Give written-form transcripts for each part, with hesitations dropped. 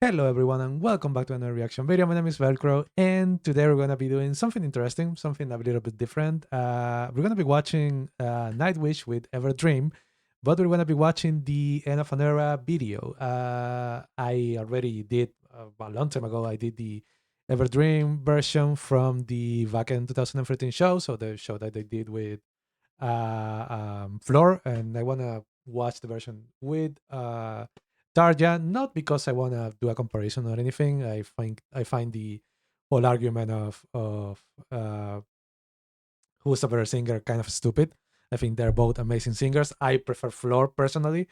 Hello everyone and welcome back to another reaction video. My name is Velcro and today we're going to be doing something interesting, something a little bit different. We're going to be watching Nightwish with Ever Dream, but we're going to be watching the End of an Era video. I already did, a long time ago, I did the Ever Dream version from the back in 2013 show, so the show that they did with Floor, and I want to watch the version with Tarja, not because I want to do a comparison or anything. I find the whole argument of who's a better singer kind of stupid. I think they're both amazing singers. I prefer Floor personally,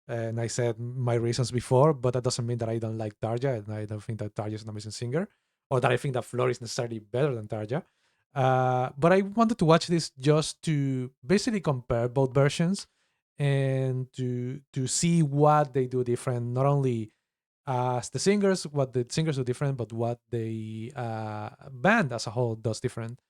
and I said my reasons before, but that doesn't mean that I don't like Tarja, and I don't think that Tarja is an amazing singer, or that I think that Floor is necessarily better than Tarja. But I wanted to watch this just to basically compare both versions and to see what they do different, not only as the singers, what the singers do different, but what the band as a whole does different.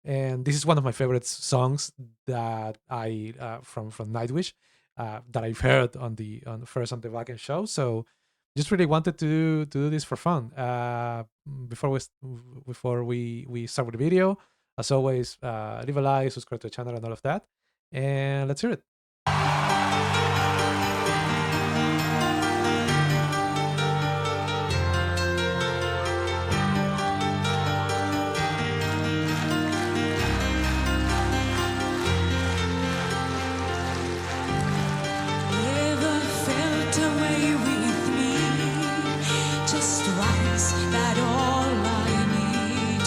And this is one of my favorite songs that I from Nightwish that I've heard on the first on the back end show. So just really wanted to do this for fun. Before we start with the video, as always, leave a like, subscribe to the channel, and all of that. And let's hear it. Never felt away with me, just once, that all I need,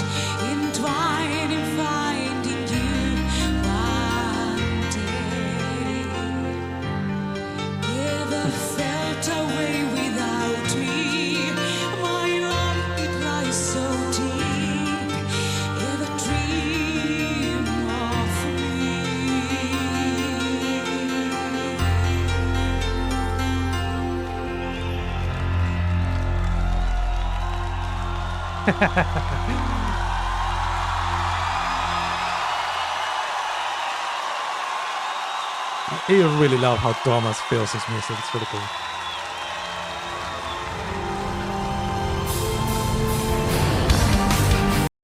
entwined in finding you one day. Never felt away without me, my love, it lies so deep, ever dream of me. I really love how Thomas feels his music. It's really cool.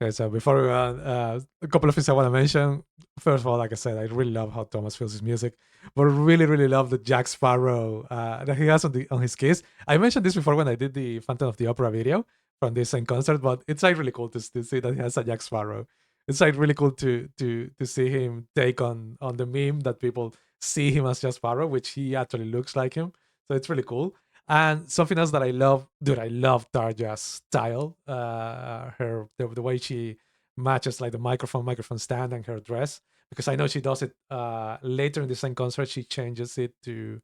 Okay, so before we go on, a couple of things I want to mention. First of all, like I said, I really love how Thomas feels his music, but I really, really love the Jack Sparrow that he has on his case. I mentioned this before when I did the Phantom of the Opera video from this same concert, but it's like really cool to see that he has a Jack Sparrow. It's like really cool to see him take on the meme that people see him as Jack Sparrow, which he actually looks like him. So it's really cool. And something else that I love, dude, I love Tarja's style. The way she matches like the microphone stand and her dress, because I know she does it later in the same concert. She changes it to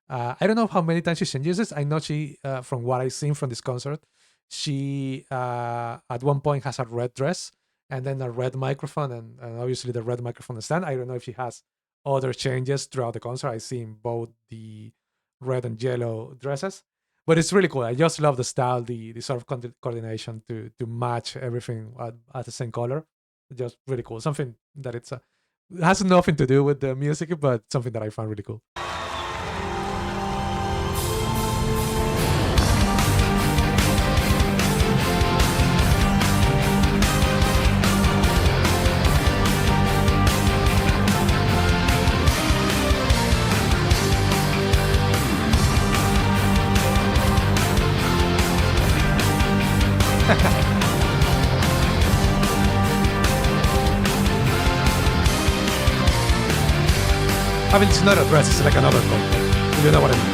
I don't know how many times she changes it. I know she from what I've seen from this concert, she at one point has a red dress and then a red microphone, and obviously the red microphone stand. I don't know if she has other changes throughout the concert. I've seen both the red and yellow dresses, but it's really cool. I just love the style, the sort of coordination to match everything at the same color. Just really cool. Something that it has nothing to do with the music, but something that I found really cool. I mean, it's not a dress, it's like another coat. You know what I mean?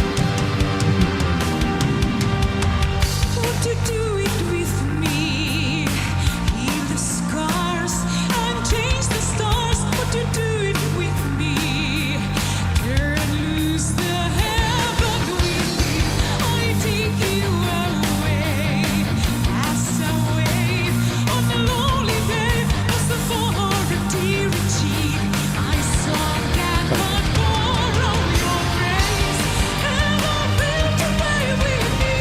Won't you do it with me? Heal the scars and change the stars. Won't you do it with me? Turn loose the heaven with me. I take you away, as a wave on a lonely day, as the for a teary cheek. I saw that but borrow your grace. Ever felt away with me?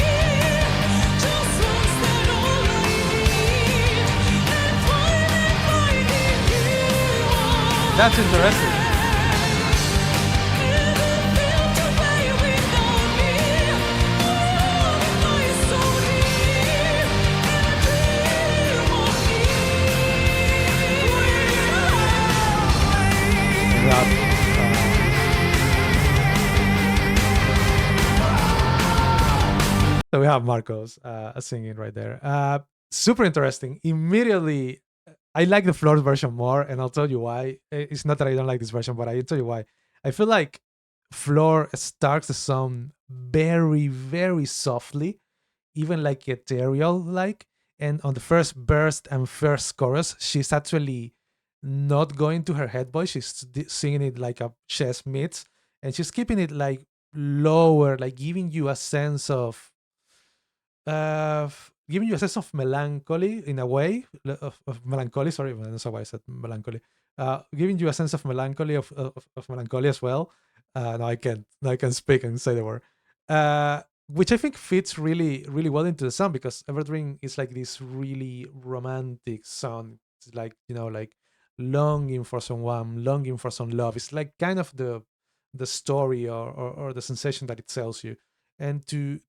Just once, that all I need, and finding you. That's interesting. Ever felt away without me? My heart lies so deep. So we have Marcos singing right there. Super interesting. Immediately, I like the Floor's version more, and I'll tell you why. It's not that I don't like this version, but I'll tell you why. I feel like Floor starts the song very, very softly, even like ethereal like. And on the first burst and first chorus, she's actually not going to her head voice. She's singing it like a chest mids, and she's keeping it like lower, like giving you a sense of giving you a sense of melancholy in a way of melancholy. Sorry, I don't know why I said melancholy. Giving you a sense of melancholy of melancholy as well. Now I can speak and say the word. Which I think fits really really well into the song because Everdring is like this really romantic song. It's like like longing for someone, longing for some love. It's like kind of the story or the sensation that it sells you, and to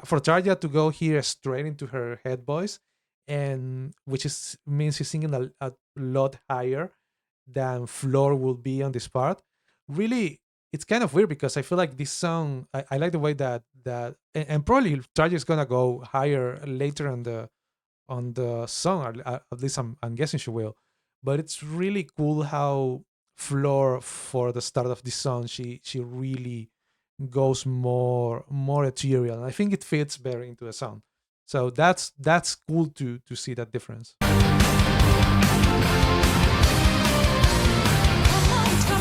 for Tarja to go here straight into her head voice, and which is means she's singing a lot higher than Floor will be on this part. Really, it's kind of weird because I feel like this song. I like the way and probably Tarja is gonna go higher later on the song. At least I'm guessing she will. But it's really cool how Floor for the start of this song she really goes more ethereal. And I think it fits better into the sound. So that's cool to see that difference. Come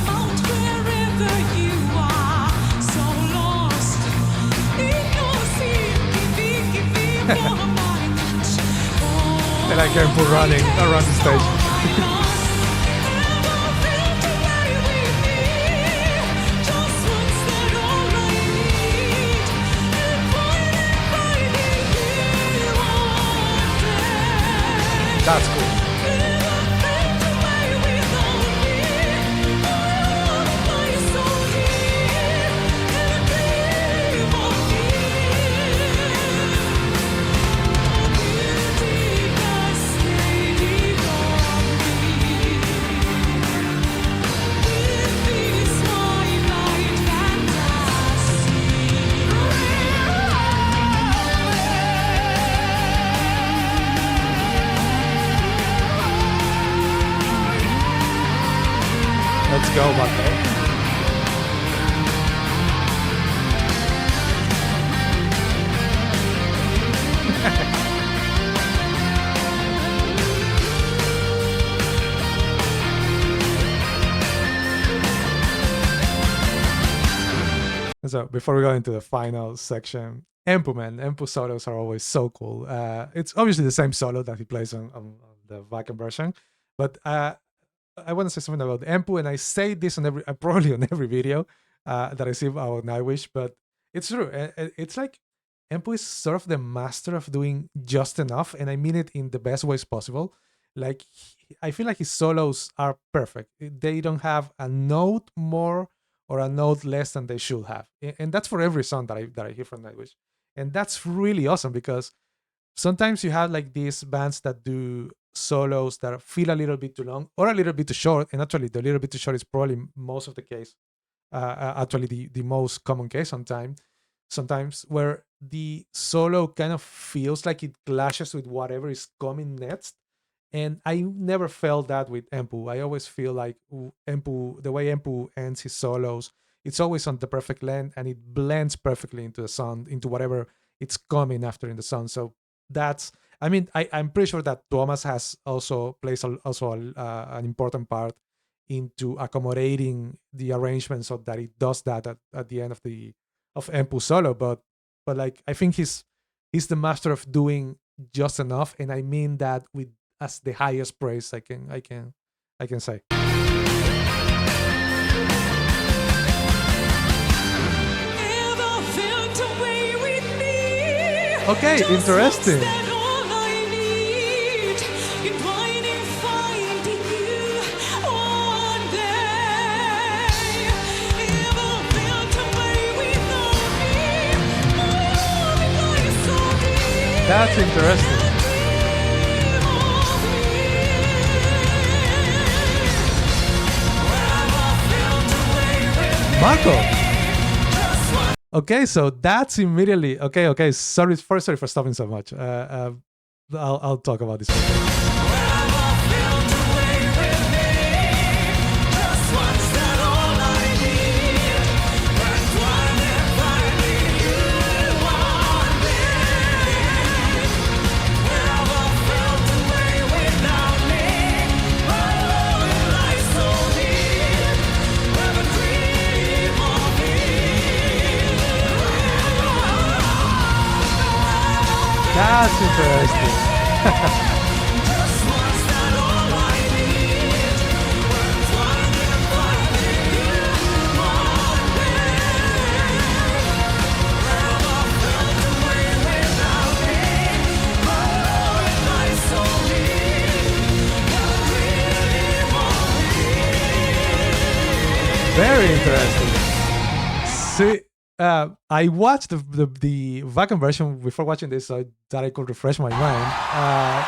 out wherever you are, so lost in your sea, for a moment. And I can put running around the stage. That's cool. Let's go, Marco. So before we go into the final section, Empu solos are always so cool. It's obviously the same solo that he plays on the Vacuum version, but I want to say something about Empu, and I say this on probably on every video that I see about Nightwish, but it's true. It's like Empu is sort of the master of doing just enough, and I mean it in the best ways possible. Like I feel like his solos are perfect. They don't have a note more or a note less than they should have, and that's for every song that I hear from Nightwish, and that's really awesome because sometimes you have like these bands that do solos that feel a little bit too long or a little bit too short, and actually the little bit too short is probably most of the case, actually the most common case sometimes where the solo kind of feels like it clashes with whatever is coming next. And I never felt that with Empu. I always feel like Empu, the way Empu ends his solos, it's always on the perfect length and it blends perfectly into the sound, into whatever it's coming after in the sound. So that's, I mean, I'm pretty sure that Thomas has also plays also an important part into accommodating the arrangement so that it does that at the end of Empu solo. But like I think he's the master of doing just enough, and I mean that with as the highest praise I can say. Okay, interesting. That's interesting. Marco. Okay, so that's immediately okay. Okay, sorry for stopping so much. I'll talk about this later. That's interesting. Very interesting. See, I watched the Vacuum version before watching this so that I could refresh my mind.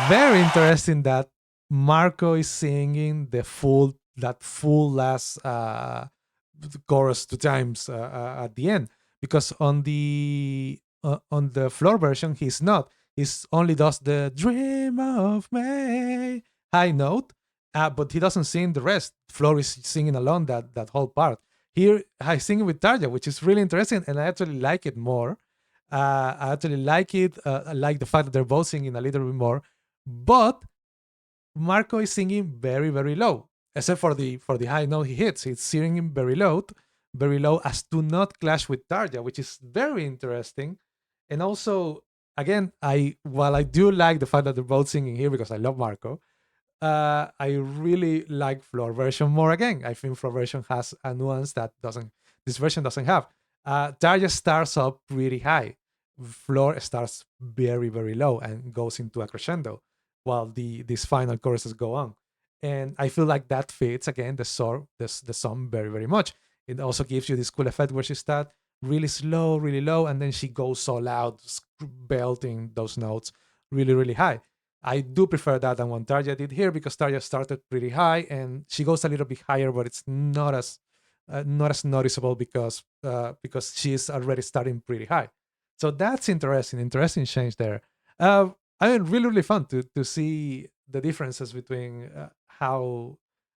Very interesting that Marco is singing that full last chorus 2 times at the end, because on the floor version he's not. He's only does the dream of May high note, but he doesn't sing the rest. Floor is singing along that whole part. Here I sing with Tarja, which is really interesting, and I actually like it more. I actually like it. I like the fact that they're both singing a little bit more, but Marco is singing very very low, except for the high note he hits. He's singing very low as to not clash with Tarja, which is very interesting. And also, again, I while I do like the fact that they're both singing here because I love Marco, I really like floor version more. Again, I think floor version has a nuance that doesn't this version doesn't have. Tarja starts up pretty high. Floor starts very very low and goes into a crescendo, while these final choruses go on. And I feel like that fits again the song very very much. It also gives you this cool effect where she starts really slow, really low, and then she goes so loud, belting those notes really really high. I do prefer that than what Tarja did here because Tarja started pretty high and she goes a little bit higher, but it's not as noticeable because she's already starting pretty high. So that's interesting. Interesting change there. I mean, really really fun to see the differences between how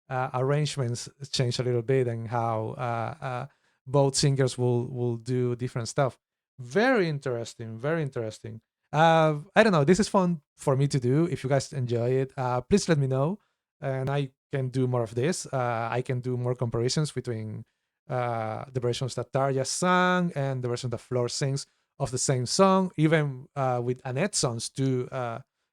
arrangements change a little bit and how both singers will do different stuff. Very interesting. Very interesting. I don't know. This is fun for me to do. If you guys enjoy it, please let me know, and I can do more of this. I can do more comparisons between the versions that Tarja sang and the version that Flor sings of the same song, even with Annette songs too.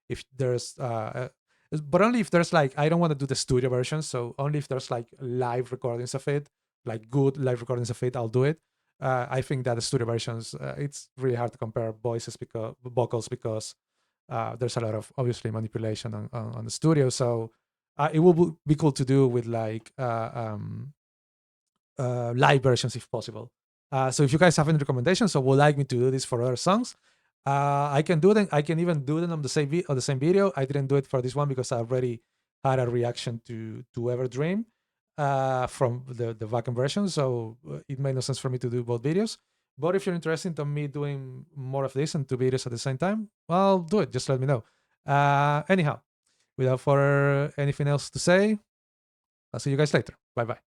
If there's, but only if there's like I don't want to do the studio version, so only if there's like live recordings of it, like good live recordings of it, I'll do it. I think that the studio versions, it's really hard to compare voices because vocals because there's a lot of obviously manipulation on the studio. So it will be cool to do with like live versions if possible. So if you guys have any recommendations or would like me to do this for other songs, I can do them. I can even do them on the same video. I didn't do it for this one because I already had a reaction to Everdream from the vacuum version, so it made no sense for me to do both videos. But if you're interested in me doing more of this and 2 videos at the same time, well, do it. Just let me know. Anyhow, without further anything else to say, I'll see you guys later. Bye bye.